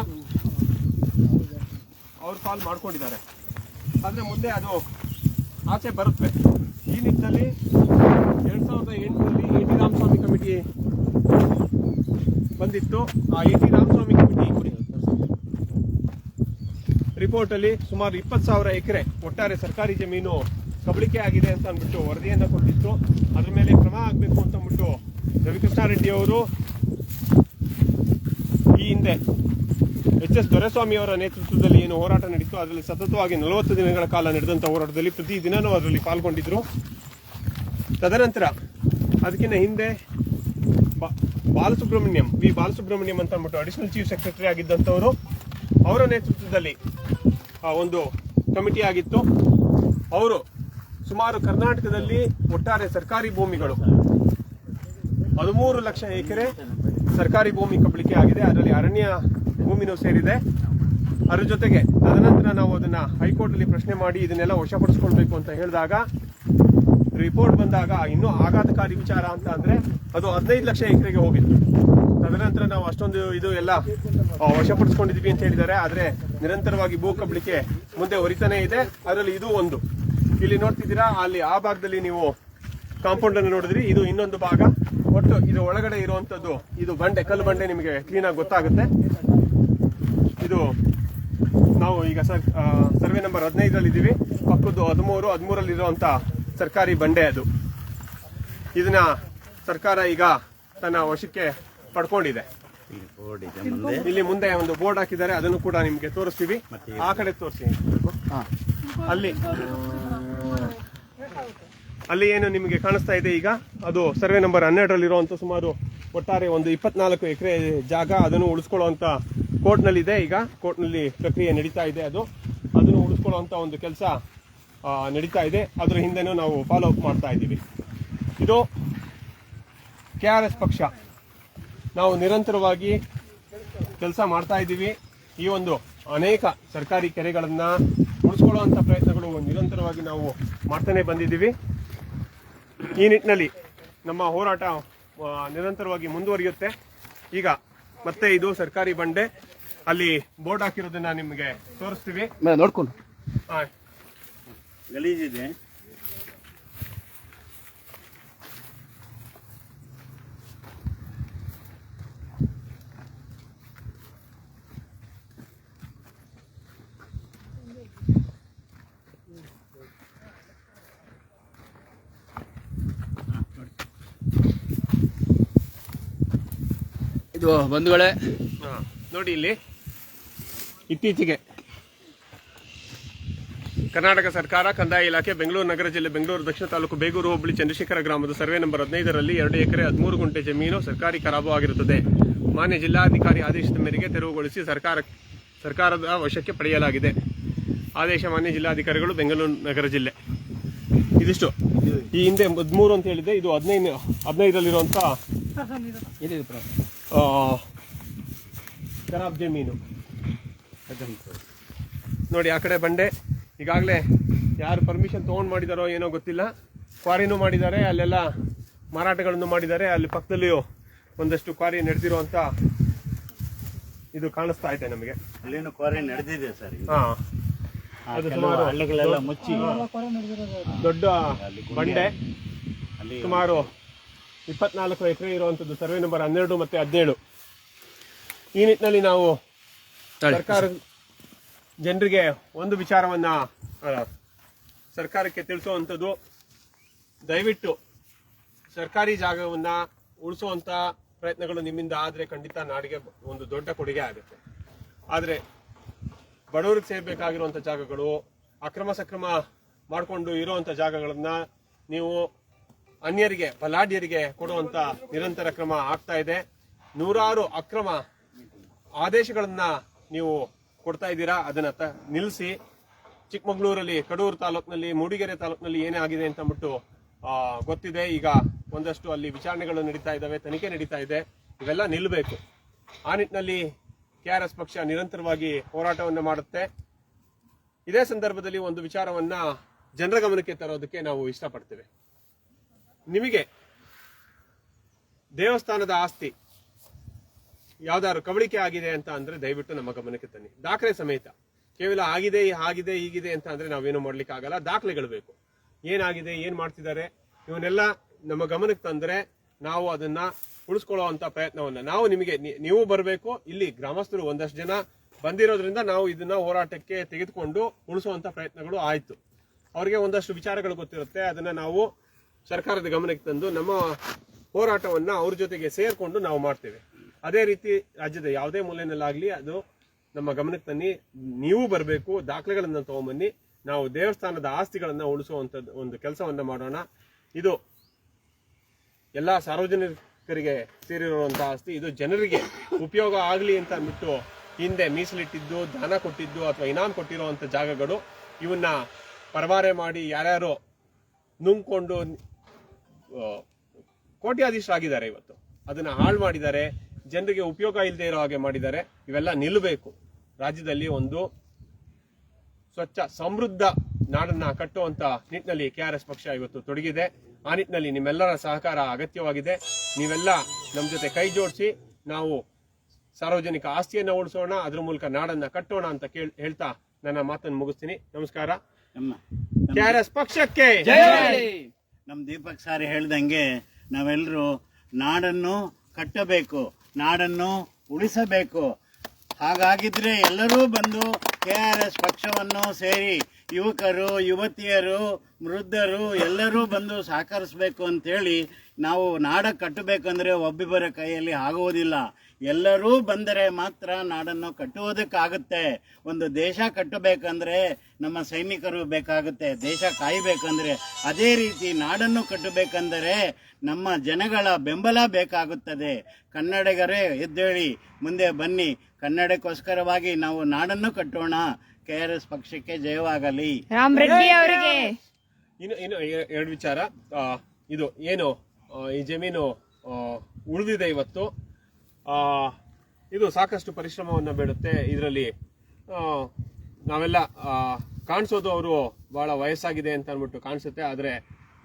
ಅವ್ರ ಪಾಲ್ ಮಾಡ್ಕೊಂಡಿದ್ದಾರೆ. ಆದ್ರೆ ಮುಂದೆ ಅದು ಆಚೆ ಬರುತ್ತೆ. ಈ ನಿಟ್ಟಿನಲ್ಲಿ 2008ರಲ್ಲಿ ಎ ಟಿ ರಾಮಸ್ವಾಮಿ ಕಮಿಟಿ ಬಂದಿತ್ತು. ಆ A T Ramaswamy committee report ಅಲ್ಲಿ ಸುಮಾರು 20,000 ಎಕರೆ ಒಟ್ಟಾರೆ ಸರ್ಕಾರಿ ಜಮೀನು ಕಬಳಿಕೆ ಆಗಿದೆ ಅಂತ ಅಂದ್ಬಿಟ್ಟು ವರದಿಯನ್ನ ಕೊಟ್ಟಿತ್ತು. ಅದ್ರ ಮೇಲೆ ಕ್ರಮ ಆಗ್ಬೇಕು ಅಂತ ಅಂದ್ಬಿಟ್ಟು ರವಿಕೃಷ್ಣಾರೆಡ್ಡಿ ಅವರು ಈ ಹಿಂದೆ ಎಚ್.ಎಸ್. ದೊರೆಸ್ವಾಮಿ ಅವರ ನೇತೃತ್ವದಲ್ಲಿ ಏನು ಹೋರಾಟ ನಡೀತು ಅದರಲ್ಲಿ ಸತತವಾಗಿ 40 ದಿನಗಳ ಕಾಲ ನಡೆದಂಥ ಹೋರಾಟದಲ್ಲಿ ಪ್ರತಿ ದಿನನೂ ಅದರಲ್ಲಿ ಪಾಲ್ಗೊಂಡಿದ್ರು. ತದನಂತರ ಅದಕ್ಕಿಂತ ಹಿಂದೆ ಬಾಲಸುಬ್ರಹ್ಮಣ್ಯಂ ಅಂತ ಅಂದ್ಬಿಟ್ಟು ಅಡಿಷನಲ್ ಚೀಫ್ ಸೆಕ್ರೆಟರಿ ಆಗಿದ್ದಂಥವರು, ಅವರ ನೇತೃತ್ವದಲ್ಲಿ ಒಂದು ಕಮಿಟಿ ಆಗಿತ್ತು. ಅವರು ಸುಮಾರು ಕರ್ನಾಟಕದಲ್ಲಿ ಒಟ್ಟಾರೆ ಸರ್ಕಾರಿ ಭೂಮಿಗಳು 13 ಲಕ್ಷ ಎಕರೆ ಸರ್ಕಾರಿ ಭೂಮಿ ಕಬಳಿಕೆ ಆಗಿದೆ. ಅದರಲ್ಲಿ ಅರಣ್ಯ ಭೂಮಿನೂ ಸೇರಿದೆ. ಅದರ ಜೊತೆಗೆ ತದನಂತರ ನಾವು ಅದನ್ನ ಹೈಕೋರ್ಟ್ ಅಲ್ಲಿ ಪ್ರಶ್ನೆ ಮಾಡಿ ಇದನ್ನೆಲ್ಲ ವಶಪಡಿಸ್ಕೊಳ್ಬೇಕು ಅಂತ ಹೇಳಿದಾಗ ರಿಪೋರ್ಟ್ ಬಂದಾಗ ಇನ್ನೂ ಆಘಾತಕಾರಿ ವಿಚಾರ ಅಂತ ಅಂದ್ರೆ ಅದು 15 ಲಕ್ಷ ಎಕರೆಗೆ ಹೋಗಿತ್ತು. ತದನಂತರ ನಾವು ಅಷ್ಟೊಂದು ಇದು ಎಲ್ಲ ವಶಪಡಿಸ್ಕೊಂಡಿದ್ವಿ ಅಂತ ಹೇಳಿದ್ದಾರೆ. ಆದ್ರೆ ನಿರಂತರವಾಗಿ ಭೂ ಕಬಳಿಕೆ ಮುಂದೆ ಹೊರಿತಾನೆ ಇದೆ. ಅದರಲ್ಲಿ ಇದು ಒಂದು ಇಲ್ಲಿ ನೋಡ್ತಿದ್ದೀರಾ, ಅಲ್ಲಿ ಆ ಭಾಗದಲ್ಲಿ ನೀವು ಕಾಂಪೌಂಡ್ ಅನ್ನು ನೋಡಿದ್ರಿ. ಇದು ಇನ್ನೊಂದು ಭಾಗ. ಒಟ್ಟು ಇದು ಒಳಗಡೆ ಇರುವಂತದ್ದು ಇದು ಬಂಡೆ, ಕಲ್ಲು ಬಂಡೆ, ನಿಮಗೆ ಕ್ಲೀನ್ ಆಗಿ ಗೊತ್ತಾಗುತ್ತೆ. ಇದು ನಾವು ಈಗ ಸರ್ವೆ ನಂಬರ್ 15 ಇದ್ದೀವಿ. ಪಕ್ಕದ್ದು 13 ಇರುವಂತ ಸರ್ಕಾರಿ ಬಂಡೆ ಅದು. ಇದನ್ನ ಸರ್ಕಾರ ಈಗ ತನ್ನ ವಶಕ್ಕೆ ಪಡ್ಕೊಂಡಿದೆ. ಇಲ್ಲಿ ಮುಂದೆ ಒಂದು ಬೋರ್ಡ್ ಹಾಕಿದ್ದಾರೆ, ಅದನ್ನು ಕೂಡ ನಿಮ್ಗೆ ತೋರಿಸ್ತೀವಿ. ಆ ಕಡೆ ತೋರಿಸಿ. ಅಲ್ಲಿ ಏನು ನಿಮಗೆ ಕಾಣಿಸ್ತಾ ಇದೆ ಈಗ, ಅದು ಸರ್ವೆ ನಂಬರ್ 12 ಇರುವಂತ ಸುಮಾರು ಒಟ್ಟಾರೆ ಒಂದು 24 ಎಕರೆ ಜಾಗ. ಅದನ್ನು ಉಳಿಸ್ಕೊಳ್ಳುವಂತ ಕೋರ್ಟ್ನಲ್ಲಿ ಇದೆ. ಈಗ ಕೋರ್ಟ್ನಲ್ಲಿ ಪ್ರಕ್ರಿಯೆ ನಡೀತಾ ಇದೆ. ಅದನ್ನು ಉಳಿಸ್ಕೊಳ್ಳುವಂತ ಒಂದು ಕೆಲಸ ನಡೀತಾ ಇದೆ. ಅದರ ಹಿಂದೆನೂ ನಾವು ಫಾಲೋ ಅಪ್ ಮಾಡ್ತಾ ಇದ್ದೀವಿ. ಇದು KRS ಪಕ್ಷ. ನಾವು ನಿರಂತರವಾಗಿ ಕೆಲಸ ಮಾಡ್ತಾ ಇದ್ದೀವಿ. ಈ ಒಂದು ಅನೇಕ ಸರ್ಕಾರಿ ಕೆರೆಗಳನ್ನ ಉಳಿಸ್ಕೊಳ್ಳುವಂತ ಪ್ರಯತ್ನಗಳು ನಿರಂತರವಾಗಿ ನಾವು ಮಾಡ್ತಾನೆ ಬಂದಿದ್ದೀವಿ. ಈ ನಿಟ್ಟಿನಲ್ಲಿ ನಮ್ಮ ಹೋರಾಟ ನಿರಂತರವಾಗಿ ಮುಂದುವರಿಯುತ್ತೆ. ಈಗ ಮತ್ತೆ ಇದು ಸರ್ಕಾರಿ ಬಂಡೆ, ಅಲ್ಲಿ ಬೋರ್ಡ್ ಹಾಕಿರೋದನ್ನ ನಿಮಗೆ ತೋರಿಸ್ತೀವಿ. ನೋಡ್ಕೊಂಡು ಗಲೀಜಿದೆ. ಇದು ಬಂಧುಗಳೇ ನೋಡಿ, ಇಲ್ಲಿ ಇತ್ತೀಚೆಗೆ ಕರ್ನಾಟಕ ಸರ್ಕಾರ ಕಂದಾಯ ಇಲಾಖೆ ಬೆಂಗಳೂರು ನಗರ ಜಿಲ್ಲೆ ಬೆಂಗಳೂರು ದಕ್ಷಿಣ ತಾಲೂಕು ಬೇಗೂರು ಹೋಬಳಿ ಚಂದ್ರಶೇಖರ ಗ್ರಾಮದ ಸರ್ವೆ ನಂಬರ್ 15ರಲ್ಲಿ 2 ಎಕರೆ 13 ಗುಂಟೆ ಜಮೀನು ಸರ್ಕಾರಿ ಖರಾಬು ಆಗಿರುತ್ತದೆ. ಮಾನ್ಯ ಜಿಲ್ಲಾಧಿಕಾರಿ ಆದೇಶದ ಮೇರೆಗೆ ತೆರವುಗೊಳಿಸಿ ಸರ್ಕಾರದ ವಶಕ್ಕೆ ಪಡೆಯಲಾಗಿದೆ. ಆದೇಶ ಮಾನ್ಯ ಜಿಲ್ಲಾಧಿಕಾರಿಗಳು ಬೆಂಗಳೂರು ನಗರ ಜಿಲ್ಲೆ. ಇದಿಷ್ಟು. ಈ ಹಿಂದೆ 13 ಅಂತ ಹೇಳಿದೆ, ಇದು 15ರಲ್ಲಿರುವಂತ ಖರಾಬ್ ಜಮೀನು ನೋಡಿ. ಆ ಕಡೆ ಬಂಡೆ. ಈಗಾಗಲೇ ಯಾರು ಪರ್ಮಿಷನ್ ತಗೊಂಡು ಮಾಡಿದಾರೋ ಏನೋ ಗೊತ್ತಿಲ್ಲ, ಕ್ವಾರಿನೂ ಮಾಡಿದ್ದಾರೆ, ಅಲ್ಲೆಲ್ಲ ಮಾರಾಟಗಳನ್ನು ಮಾಡಿದ್ದಾರೆ. ಅಲ್ಲಿ ಪಕ್ಕದಲ್ಲಿಯೂ ಒಂದಷ್ಟು ಕ್ವಾರಿ ನಡೆದಿರುವಂತ ಇದು ಕಾಣಿಸ್ತಾ ಇದೆ ನಮಗೆ. ಅಲ್ಲೇನು ಕ್ವಾರಿ ನಡೆದಿದೆ ಸರ್. ಅದು ಸುಮಾರು ಹಳ್ಳಿಗಳೆಲ್ಲ ಮುಚ್ಚಿ ದೊಡ್ಡ ಬಂಡೆ, ಸುಮಾರು 24 ಎಕರೆ ಇರುವಂತದ್ದು ಸರ್ವೆ ನಂಬರ್ 12 ಮತ್ತೆ 17. ಈ ನಿಟ್ಟಿನಲ್ಲಿ ನಾವು ಸರ್ಕಾರ ಜನರಿಗೆ ಒಂದು ವಿಚಾರವನ್ನ ಸರ್ಕಾರಕ್ಕೆ ತಿಳಿಸುವಂಥದ್ದು, ದಯವಿಟ್ಟು ಸರ್ಕಾರಿ ಜಾಗವನ್ನ ಉಳಿಸುವಂತ ಪ್ರಯತ್ನಗಳು ನಿಮ್ಮಿಂದ ಆದ್ರೆ ಖಂಡಿತ ನಾಡಿಗೆ ಒಂದು ದೊಡ್ಡ ಕೊಡುಗೆ ಆಗುತ್ತೆ. ಆದ್ರೆ ಬಡವರಿಗೆ ಸೇರ್ಬೇಕಾಗಿರುವಂತ ಜಾಗಗಳು, ಅಕ್ರಮ ಸಕ್ರಮ ಮಾಡಿಕೊಂಡು ಇರುವಂತ ಜಾಗಗಳನ್ನ ನೀವು ಅನ್ಯರಿಗೆ, ಬಲಾಢ್ಯರಿಗೆ ಕೊಡುವಂತ ನಿರಂತರ ಕ್ರಮ ಆಗ್ತಾ ಇದೆ. ನೂರಾರು ಅಕ್ರಮ ಆದೇಶಗಳನ್ನ ನೀವು ಕೊಡ್ತಾ ಇದ್ದೀರಾ. ಅದನ್ನ ನಿಲ್ಲಿಸಿ. ಚಿಕ್ಕಮಗಳೂರಲ್ಲಿ, ಕಡೂರು ತಾಲೂಕಿನಲ್ಲಿ, ಮೂಡಿಗೆರೆ ತಾಲೂಕಿನಲ್ಲಿ ಏನೇ ಆಗಿದೆ ಅಂತ ಅಂದ್ಬಿಟ್ಟು ಗೊತ್ತಿದೆ. ಈಗ ಒಂದಷ್ಟು ಅಲ್ಲಿ ವಿಚಾರಣೆಗಳು ನಡೀತಾ ಇದ್ದಾವೆ, ತನಿಖೆ ನಡೀತಾ ಇದೆ. ಇವೆಲ್ಲ ನಿಲ್ಲಬೇಕು. ಆ ನಿಟ್ಟಿನಲ್ಲಿ KRS ಪಕ್ಷ ನಿರಂತರವಾಗಿ ಹೋರಾಟವನ್ನು ಮಾಡುತ್ತೆ. ಇದೇ ಸಂದರ್ಭದಲ್ಲಿ ಒಂದು ವಿಚಾರವನ್ನ ಜನರ ಗಮನಕ್ಕೆ ತರೋದಕ್ಕೆ ನಾವು ಇಷ್ಟಪಡ್ತೇವೆ. ನಿಮಗೆ ದೇವಸ್ಥಾನದ ಆಸ್ತಿ ಯಾವ್ದಾದ್ರು ಕಬಳಿಕೆ ಆಗಿದೆ ಅಂತ ಅಂದ್ರೆ ದಯವಿಟ್ಟು ನಮ್ಮ ಗಮನಕ್ಕೆ ತನ್ನಿ, ದಾಖಲೆ ಸಮೇತ. ಕೇವಲ ಆಗಿದೆ ಹೀಗಿದೆ ಅಂತ ಅಂದ್ರೆ ನಾವೇನು ಮಾಡ್ಲಿಕ್ಕೆ ಆಗಲ್ಲ. ದಾಖಲೆಗಳು ಬೇಕು. ಏನಾಗಿದೆ, ಏನ್ ಮಾಡ್ತಿದ್ದಾರೆ, ಇವನ್ನೆಲ್ಲ ನಮ್ಮ ಗಮನಕ್ಕೆ ತಂದ್ರೆ ನಾವು ಅದನ್ನ ಉಳಿಸ್ಕೊಳ್ಳುವಂತ ಪ್ರಯತ್ನವನ್ನ ನಾವು ನೀವು ಬರಬೇಕು. ಇಲ್ಲಿ ಗ್ರಾಮಸ್ಥರು ಒಂದಷ್ಟು ಜನ ಬಂದಿರೋದ್ರಿಂದ ನಾವು ಇದನ್ನ ಹೋರಾಟಕ್ಕೆ ತೆಗೆದುಕೊಂಡು ಉಳಿಸುವಂತ ಪ್ರಯತ್ನಗಳು ಆಯ್ತು. ಅವ್ರಿಗೆ ಒಂದಷ್ಟು ವಿಚಾರಗಳು ಗೊತ್ತಿರುತ್ತೆ. ಅದನ್ನ ನಾವು ಸರ್ಕಾರದ ಗಮನಕ್ಕೆ ತಂದು ನಮ್ಮ ಹೋರಾಟವನ್ನ ಅವ್ರ ಜೊತೆಗೆ ಸೇರ್ಕೊಂಡು ನಾವು ಮಾಡ್ತೇವೆ. ಅದೇ ರೀತಿ ರಾಜ್ಯದ ಯಾವುದೇ ಮೂಲೆಯಲ್ಲಾಗ್ಲಿ ಅದು ನಮ್ಮ ಗಮನಕ್ಕೆ ತನ್ನಿ, ನೀವು ಬರಬೇಕು, ದಾಖಲೆಗಳನ್ನ ತಗೊಂಬನ್ನಿ, ನಾವು ದೇವಸ್ಥಾನದ ಆಸ್ತಿಗಳನ್ನ ಉಳಿಸುವಂತದ್ದು ಒಂದು ಕೆಲಸವನ್ನ ಮಾಡೋಣ. ಇದು ಎಲ್ಲಾ ಸಾರ್ವಜನಿಕರಿಗೆ ಸೇರಿರುವಂತಹ ಆಸ್ತಿ, ಇದು ಜನರಿಗೆ ಉಪಯೋಗ ಆಗಲಿ ಅಂತ ಅಂದ್ಬಿಟ್ಟು ಹಿಂದೆ ಮೀಸಲಿಟ್ಟಿದ್ದು, ದಾನ ಕೊಟ್ಟಿದ್ದು ಅಥವಾ ಇನಾಮ್ ಕೊಟ್ಟಿರುವಂತ ಜಾಗಗಳು, ಇವನ್ನ ಪರವಾರೆ ಮಾಡಿ ಯಾರ್ಯಾರೋ ನುಂಗ್ಕೊಂಡು ಕೋಟ್ಯಾಧೀಶರಾಗಿದ್ದಾರೆ. ಇವತ್ತು ಅದನ್ನ ಹಾಳು ಮಾಡಿದ್ದಾರೆ, ಜನರಿಗೆ ಉಪಯೋಗ ಇಲ್ಲದೆ ಇರೋ ಹಾಗೆ ಮಾಡಿದ್ದಾರೆ. ಇವೆಲ್ಲ ನಿಲ್ಲಬೇಕು. ರಾಜ್ಯದಲ್ಲಿ ಒಂದು ಸ್ವಚ್ಛ ಸಮೃದ್ಧ ನಾಡನ್ನ ಕಟ್ಟುವಂತ ನಿಟ್ಟಿನಲ್ಲಿ KRS ಪಕ್ಷ ಇವತ್ತು ತೊಡಗಿದೆ. ಆ ನಿಟ್ಟಿನಲ್ಲಿ ನಿಮ್ಮೆಲ್ಲರ ಸಹಕಾರ ಅಗತ್ಯವಾಗಿದೆ. ನೀವೆಲ್ಲ ನಮ್ಮ ಜೊತೆ ಕೈ ಜೋಡಿಸಿ ನಾವು ಸಾರ್ವಜನಿಕ ಆಸ್ತಿಯನ್ನ ಉಳಿಸೋಣ, ಅದ್ರ ಮೂಲಕ ನಾಡನ್ನ ಕಟ್ಟೋಣ ಅಂತ ಹೇಳ್ತಾ ನನ್ನ ಮಾತನ್ನು ಮುಗಿಸ್ತೀನಿ. ನಮಸ್ಕಾರ. KRS ಪಕ್ಷಕ್ಕೆ ನಮ್ ದೀಪಕ್ ಸಾರಿ ಹೇಳ್ದಂಗೆ ನಾವೆಲ್ಲರೂ ನಾಡನ್ನು ಕಟ್ಟಬೇಕು, ನಾಡನ್ನು ಉಳಿಸಬೇಕು. ಹಾಗಾಗಿದ್ರೆ ಎಲ್ಲರೂ ಬಂದು KRS ಪಕ್ಷವನ್ನು ಸೇರಿ ಯುವಕರು, ಯುವತಿಯರು, ವೃದ್ಧರು ಎಲ್ಲರೂ ಬಂದು ಸಹಕರಿಸಬೇಕು ಅಂತೇಳಿ ನಾವು ನಾಡ ಕಟ್ಟಬೇಕಂದ್ರೆ ಒಬ್ಬಿಬ್ಬರ ಕೈಯಲ್ಲಿ ಆಗುವುದಿಲ್ಲ. ಎಲ್ಲರೂ ಬಂದರೆ ಮಾತ್ರ ನಾಡನ್ನು ಕಟ್ಟುವುದಕ್ಕಾಗುತ್ತೆ. ಒಂದು ದೇಶ ಕಟ್ಟಬೇಕಂದ್ರೆ ನಮ್ಮ ಸೈನಿಕರು ಬೇಕಾಗುತ್ತೆ, ದೇಶ ಕಾಯಬೇಕಂದ್ರೆ. ಅದೇ ರೀತಿ ನಾಡನ್ನು ಕಟ್ಟಬೇಕಂದರೆ ನಮ್ಮ ಜನಗಳ ಬೆಂಬಲ ಬೇಕಾಗುತ್ತದೆ. ಕನ್ನಡಿಗರೇ ಎದ್ದೇಳಿ ಮುಂದೆ ಬನ್ನಿ, ಕನ್ನಡಕ್ಕೋಸ್ಕರವಾಗಿ ನಾವು ನಾಡನ್ನು ಕಟ್ಟೋಣ. KRS ಪಕ್ಷಕ್ಕೆ ಜಯವಾಗಲಿ. ರಾಮ್ ರೆಡ್ಡಿ ಅವರಿಗೆ ಇನ್ನು ಎರಡು ವಿಚಾರ. ಇದು ಏನು ಈ ಜಮೀನು ಉಳಿದಿದೆ ಇವತ್ತು, ಇದು ಸಾಕಷ್ಟು ಪರಿಶ್ರಮವನ್ನು ಬೇಡುತ್ತೆ. ಇದರಲ್ಲಿ ನಾವೆಲ್ಲ ಕಾಣಿಸೋದು ಅವರು ಬಹಳ ವಯಸ್ಸಾಗಿದೆ ಅಂತ ಅಂದ್ಬಿಟ್ಟು ಕಾಣಿಸುತ್ತೆ, ಆದರೆ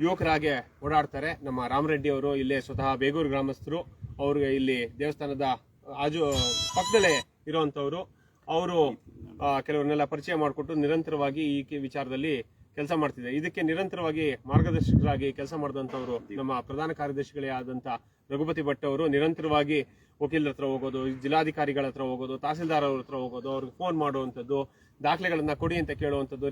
ಯುವಕರಾಗೆ ಓಡಾಡ್ತಾರೆ. ನಮ್ಮ ರಾಮರೆಡ್ಡಿ ಅವರು ಇಲ್ಲೇ ಸ್ವತಃ ಬೇಗೂರು ಗ್ರಾಮಸ್ಥರು, ಅವ್ರಿಗೆ ಇಲ್ಲಿ ದೇವಸ್ಥಾನದ ಪಕ್ಕದಲ್ಲೇ ಇರುವಂತವ್ರು. ಅವರು ಕೆಲವರನ್ನೆಲ್ಲ ಪರಿಚಯ ಮಾಡಿಕೊಟ್ಟು ನಿರಂತರವಾಗಿ ಈ ವಿಚಾರದಲ್ಲಿ ಕೆಲಸ ಮಾಡ್ತಿದೆ. ಇದಕ್ಕೆ ನಿರಂತರವಾಗಿ ಮಾರ್ಗದರ್ಶಕರಾಗಿ ಕೆಲಸ ಮಾಡಿದಂಥವ್ರು ನಮ್ಮ ಪ್ರಧಾನ ಕಾರ್ಯದರ್ಶಿಗಳೇ ಆದಂತ ರಘುಪತಿ ಭಟ್ ಅವರು. ನಿರಂತರವಾಗಿ ವಕೀಲರ ಹತ್ರ ಹೋಗೋದು, ಜಿಲ್ಲಾಧಿಕಾರಿಗಳ ಹತ್ರ ಹೋಗೋದು, ತಹಸೀಲ್ದಾರ್ ಅವ್ರ ಹತ್ರ ಹೋಗೋದು, ಅವ್ರಿಗೆ ಫೋನ್ ಮಾಡುವಂಥದ್ದು, ದಾಖಲೆಗಳನ್ನ ಕೊಡಿ ಅಂತ ಕೇಳುವಂಥದ್ದು,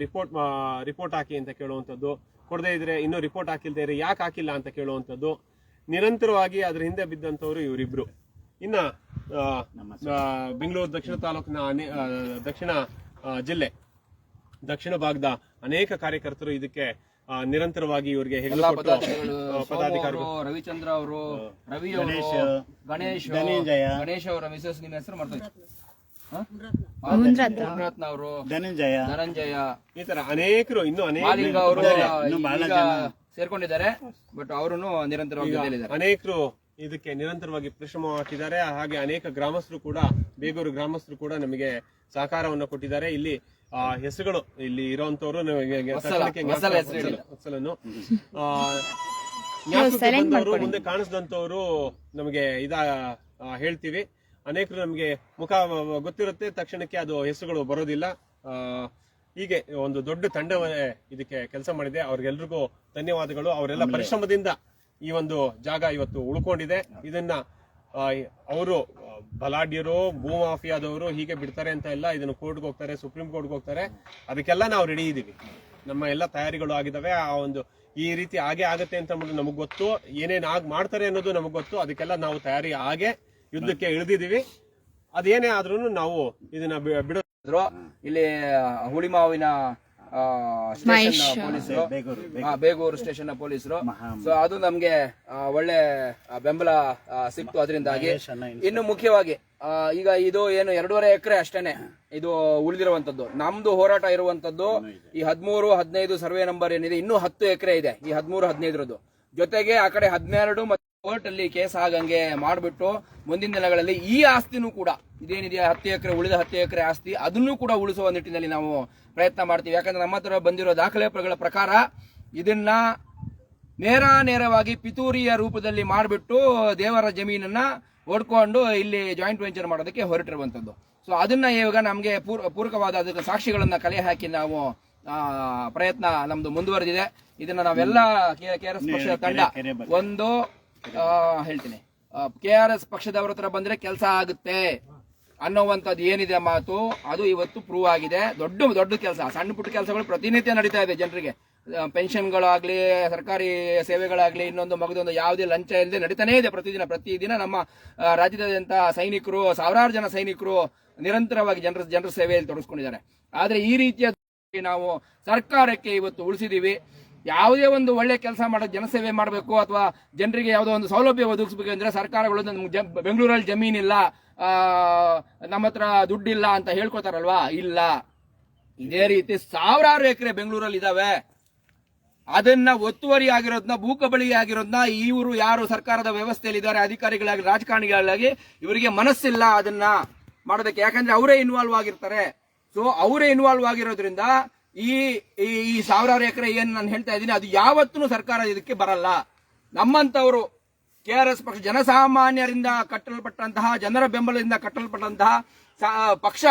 ರಿಪೋರ್ಟ್ ಹಾಕಿ ಅಂತ ಕೇಳುವಂಥದ್ದು, ಕೊಡದೇ ಇದ್ರೆ ಇನ್ನೂ ರಿಪೋರ್ಟ್ ಹಾಕಿಲ್ದೇ ಇದ್ರೆ ಯಾಕೆ ಹಾಕಿಲ್ಲ ಅಂತ ಕೇಳುವಂಥದ್ದು, ನಿರಂತರವಾಗಿ ಅದ್ರ ಹಿಂದೆ ಬಿದ್ದಂಥವ್ರು ಇವರಿಬ್ರು. ಇನ್ನ ಬೆಂಗಳೂರು ದಕ್ಷಿಣ ತಾಲೂಕಿನ ದಕ್ಷಿಣ ಜಿಲ್ಲೆ, ದಕ್ಷಿಣ ಭಾಗದ ಅನೇಕ ಕಾರ್ಯಕರ್ತರು ಇದಕ್ಕೆ ನಿರಂತರವಾಗಿ ಇವರಿಗೆ ಪದಾಧಿಕಾರಿಗಳು, ರವಿಚಂದ್ರ ಅವರು, ರವಿ ಅವರು, ಗಣೇಶ್ ಅವರ ಮಿಸಸ್, ನಿಮ್ಮ ಹೆಸರು ಮುನ್ರತ್ನ ಅವರು, ಧನಂಜಯ, ಈ ತರ ಅನೇಕರು ಇನ್ನೂ ಅನೇಕ ಅವರು ಸೇರ್ಕೊಂಡಿದ್ದಾರೆ. ಬಟ್ ಅವರು ನಿರಂತರವಾಗಿ ಅನೇಕರು ಇದಕ್ಕೆ ನಿರಂತರವಾಗಿ ಪರಿಶ್ರಮ ಹಾಕಿದ್ದಾರೆ. ಹಾಗೆ ಅನೇಕ ಗ್ರಾಮಸ್ಥರು ಕೂಡ, ಬೇಗೂರು ಗ್ರಾಮಸ್ಥರು ಕೂಡ ನಮಗೆ ಸಹಕಾರವನ್ನು ಕೊಟ್ಟಿದ್ದಾರೆ. ಇಲ್ಲಿ ಹೆಸರುಗಳು ಇಲ್ಲಿ ಇರುವಂತವ್ರು ಮುಂದೆ ಕಾಣಿಸಿದಂತವ್ರು ನಮಗೆ ಹೇಳ್ತೀವಿ. ಅನೇಕರು ನಮಗೆ ಮುಖ ಗೊತ್ತಿರುತ್ತೆ, ತಕ್ಷಣಕ್ಕೆ ಅದು ಹೆಸರುಗಳು ಬರೋದಿಲ್ಲ. ಹೀಗೆ ಒಂದು ದೊಡ್ಡ ತಂಡವೇ ಇದಕ್ಕೆ ಕೆಲಸ ಮಾಡಿದೆ. ಅವ್ರಿಗೆಲ್ರಿಗೂ ಧನ್ಯವಾದಗಳು. ಅವರೆಲ್ಲ ಪರಿಶ್ರಮದಿಂದ ಈ ಒಂದು ಜಾಗ ಇವತ್ತು ಉಳ್ಕೊಂಡಿದೆ. ಇದನ್ನ ಅವರು ಬಲಾಢ್ಯರು, ಭೂ ಮಾಫಿಯಾದವರು ಹೀಗೆ ಬಿಡ್ತಾರೆ ಅಂತ ಇಲ್ಲ. ಇದನ್ನು ಕೋರ್ಟ್ಗೆ ಹೋಗ್ತಾರೆ, ಸುಪ್ರೀಂ ಕೋರ್ಟ್ಗೆ ಹೋಗ್ತಾರೆ. ಅದಕ್ಕೆಲ್ಲ ನಾವು ರೆಡಿ ಇದೀವಿ. ನಮ್ಮ ಎಲ್ಲ ತಯಾರಿಗಳು ಆಗಿದಾವೆ. ಆ ಒಂದು ಈ ರೀತಿ ಹಾಗೆ ಆಗತ್ತೆ ಅಂತ ನಮಗ್ ಗೊತ್ತು, ಏನೇನ್ ಮಾಡ್ತಾರೆ ಅನ್ನೋದು ನಮಗ್ ಗೊತ್ತು. ಅದಕ್ಕೆಲ್ಲ ನಾವು ತಯಾರಿ ಹಾಗೆ ಯುದ್ಧಕ್ಕೆ ಇಳಿದಿದೀವಿ. ಅದೇನೇ ಆದ್ರೂ ನಾವು ಇದನ್ನ ಬಿಡೋದ್ರು. ಇಲ್ಲಿ ಹುಳಿಮಾವಿನ ಸ್ಟೇಷನ್ ಪೊಲೀಸರು, ಬೇಗೂರು ಸ್ಟೇಷನ್ ಪೊಲೀಸರು, ಸೊ ಅದು ನಮ್ಗೆ ಒಳ್ಳೆ ಬೆಂಬಲ ಸಿಕ್ತು. ಅದರಿಂದಾಗಿ ಇನ್ನು ಮುಖ್ಯವಾಗಿ ಈಗ ಇದು ಏನು 2.5 ಎಕರೆ ಅಷ್ಟೇನೆ ಇದು ಉಳಿದಿರುವಂತದ್ದು. ನಮ್ದು ಹೋರಾಟ ಇರುವಂತದ್ದು ಈ 13, 15 ಸರ್ವೆ ನಂಬರ್ ಏನಿದೆ, ಇನ್ನೂ 10 ಎಕರೆ ಇದೆ ಈ 13, 15 ಜೊತೆಗೆ ಆ ಕಡೆ 12 ಮತ್ತು ಕೋರ್ಟ್ ಅಲ್ಲಿ ಕೇಸ್ ಆಗಂಗೆ ಮಾಡ್ಬಿಟ್ಟು ಮುಂದಿನ ದಿನಗಳಲ್ಲಿ ಈ ಆಸ್ತಿನೂ ಕೂಡ ಇದೇನಿದೆ 10 ಎಕರೆ ಉಳಿದ 10 ಎಕರೆ ಆಸ್ತಿ ಅದನ್ನು ಕೂಡ ಉಳಿಸುವ ನಿಟ್ಟಿನಲ್ಲಿ ನಾವು ಪ್ರಯತ್ನ ಮಾಡ್ತೀವಿ. ಯಾಕಂದ್ರೆ ನಮ್ಮ ಹತ್ರ ಬಂದಿರೋ ದಾಖಲೆಗಳ ಪ್ರಕಾರ ಇದನ್ನ ನೇರವಾಗಿ ಪಿತೂರಿಯ ರೂಪದಲ್ಲಿ ಮಾಡಿಬಿಟ್ಟು ದೇವರ ಜಮೀನನ್ನ ಓಡ್ಕೊಂಡು ಇಲ್ಲಿ ಜಾಯಿಂಟ್ ವೆಂಚರ್ ಮಾಡೋದಕ್ಕೆ ಹೊರಟಿರುವಂತದ್ದು. ಸೊ ಅದನ್ನ ಇವಾಗ ನಮ್ಗೆ ಪೂರಕವಾದ ಅದಕ್ಕೆ ಸಾಕ್ಷಿಗಳನ್ನ ಕಲೆ ಹಾಕಿ ನಾವು ಪ್ರಯತ್ನ ನಮ್ದು ಮುಂದುವರೆದಿದೆ. ಇದನ್ನ ನಾವೆಲ್ಲ KRS ಪಕ್ಷದ ತಂಡ ಒಂದು ಹೇಳ್ತೀನಿ, KRS ಪಕ್ಷದವರ ಹತ್ರ ಬಂದ್ರೆ ಕೆಲಸ ಆಗುತ್ತೆ ಅನ್ನೋವಂಥದ್ದು ಏನಿದೆ ಮಾತು, ಅದು ಇವತ್ತು ಪ್ರೂವ್ ಆಗಿದೆ. ದೊಡ್ಡ ಕೆಲಸ, ಸಣ್ಣ ಪುಟ್ಟ ಕೆಲಸಗಳು ಪ್ರತಿನಿತ್ಯ ನಡೀತಾ ಇದೆ ಜನರಿಗೆ. ಪೆನ್ಷನ್ಗಳಾಗ್ಲಿ, ಸರ್ಕಾರಿ ಸೇವೆಗಳಾಗ್ಲಿ, ಇನ್ನೊಂದು ಮಗದೊಂದು ಯಾವುದೇ ಲಂಚ ಇಲ್ಲದೆ ನಡೀತಾನೇ ಇದೆ ಪ್ರತಿದಿನ ನಮ್ಮ ರಾಜ್ಯದಾದ್ಯಂತ ಸೈನಿಕರು, ಸಾವಿರಾರು ಜನ ಸೈನಿಕರು ನಿರಂತರವಾಗಿ ಜನರ ಸೇವೆಯಲ್ಲಿ ತೊಡಗಿಸ್ಕೊಂಡಿದ್ದಾರೆ. ಆದ್ರೆ ಈ ರೀತಿಯ ನಾವು ಸರ್ಕಾರಕ್ಕೆ ಇವತ್ತು ಉಳಿಸಿದೀವಿ. ಯಾವುದೇ ಒಂದು ಒಳ್ಳೆ ಕೆಲಸ ಮಾಡೋದು, ಜನಸೇವೆ ಮಾಡಬೇಕು ಅಥವಾ ಜನರಿಗೆ ಯಾವುದೋ ಒಂದು ಸೌಲಭ್ಯ ಒದಗಿಸಬೇಕು ಅಂದ್ರೆ ಸರ್ಕಾರಗಳು ಬೆಂಗಳೂರಲ್ಲಿ ಜಮೀನಿಲ್ಲ, ನಮ್ಮ ಹತ್ರ ದುಡ್ಡಿಲ್ಲ ಅಂತ ಹೇಳ್ಕೊತಾರಲ್ವಾ, ಇಲ್ಲ. ಇದೇ ರೀತಿ ಸಾವಿರಾರು ಎಕರೆ ಬೆಂಗಳೂರಲ್ಲಿ ಇದಾವೆ. ಅದನ್ನ ಒತ್ತುವರಿ ಆಗಿರೋದನ್ನ, ಭೂಕಬಳಿ ಆಗಿರೋದನ್ನ ಇವರು ಯಾರು ಸರ್ಕಾರದ ವ್ಯವಸ್ಥೆಯಲ್ಲಿ ಇದ್ದಾರೆ, ಅಧಿಕಾರಿಗಳಾಗಿ, ರಾಜಕಾರಣಿಗಳಾಗಿ, ಇವರಿಗೆ ಮನಸ್ಸಿಲ್ಲ ಅದನ್ನ ಮಾಡೋದಕ್ಕೆ. ಯಾಕಂದ್ರೆ ಅವರೇ ಇನ್ವಾಲ್ವ್ ಆಗಿರ್ತಾರೆ. ಸೊ ಅವರೇ ಇನ್ವಾಲ್ವ್ ಆಗಿರೋದ್ರಿಂದ ಈ ಸಾವಿರಾರು ಎಕರೆ ಏನ್ ನಾನು ಹೇಳ್ತಾ ಇದ್ದೀನಿ, ಅದು ಯಾವತ್ತೂ ಸರ್ಕಾರ ಇದಕ್ಕೆ ಬರಲ್ಲ. ನಮ್ಮಂತವರು KRS ಪಕ್ಷ, ಜನಸಾಮಾನ್ಯರಿಂದ ಕಟ್ಟಲ್ಪಟ್ಟಂತಹ, ಜನರ ಬೆಂಬಲದಿಂದ ಕಟ್ಟಲ್ಪಟ್ಟಂತಹ ಪಕ್ಷ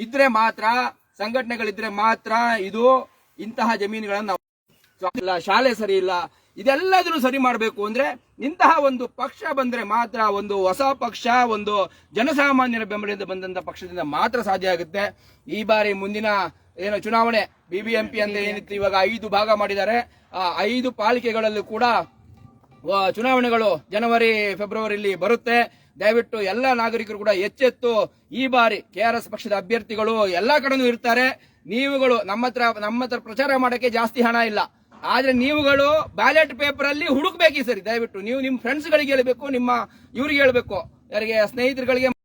ಇದ್ರೆ ಮಾತ್ರ, ಸಂಘಟನೆಗಳಿದ್ರೆ ಮಾತ್ರ ಇದು ಇಂತಹ ಜಮೀನುಗಳನ್ನು ಶಾಲೆ ಸರಿ ಇಲ್ಲ, ಇದೆಲ್ಲದನ್ನು ಸರಿ ಮಾಡಬೇಕು ಅಂದ್ರೆ ಇಂತಹ ಒಂದು ಪಕ್ಷ ಬಂದ್ರೆ ಮಾತ್ರ, ಒಂದು ಹೊಸ ಪಕ್ಷ, ಒಂದು ಜನಸಾಮಾನ್ಯರ ಬೆಂಬಲದಿಂದ ಬಂದಂತ ಪಕ್ಷದಿಂದ ಮಾತ್ರ ಸಾಧ್ಯ ಆಗುತ್ತೆ. ಈ ಬಾರಿ ಮುಂದಿನ ಚುನಾವಣೆ BBMP ಅಂತ ಏನಿತ್ತು, ಇವಾಗ 5 ಭಾಗ ಮಾಡಿದ್ದಾರೆ. ಆ 5 ಪಾಲಿಕೆಗಳಲ್ಲೂ ಕೂಡ ಚುನಾವಣೆಗಳು ಜನವರಿ ಫೆಬ್ರವರಿಯಲ್ಲಿ ಬರುತ್ತೆ. ದಯವಿಟ್ಟು ಎಲ್ಲ ನಾಗರಿಕರು ಕೂಡ ಎಚ್ಚೆತ್ತು ಈ ಬಾರಿ KRS ಪಕ್ಷದ ಅಭ್ಯರ್ಥಿಗಳು ಎಲ್ಲಾ ಕಡೆನೂ ಇರ್ತಾರೆ. ನೀವುಗಳು ನಮ್ಮ ಹತ್ರ ಪ್ರಚಾರ ಮಾಡಕ್ಕೆ ಜಾಸ್ತಿ ಹಣ ಇಲ್ಲ, ಆದ್ರೆ ನೀವುಗಳು ಬ್ಯಾಲೆಟ್ ಪೇಪರ್ ಅಲ್ಲಿ ಹುಡುಕ್ಬೇಕು. ಸರಿ, ದಯವಿಟ್ಟು ನೀವು ನಿಮ್ಮ ಫ್ರೆಂಡ್ಸ್ ಗಳಿಗೆ ಹೇಳ್ಬೇಕು, ನಿಮ್ಮ ಇವ್ರಿಗೆ ಹೇಳ್ಬೇಕು, ಯಾರಿಗೆ ಸ್ನೇಹಿತರುಗಳಿಗೆ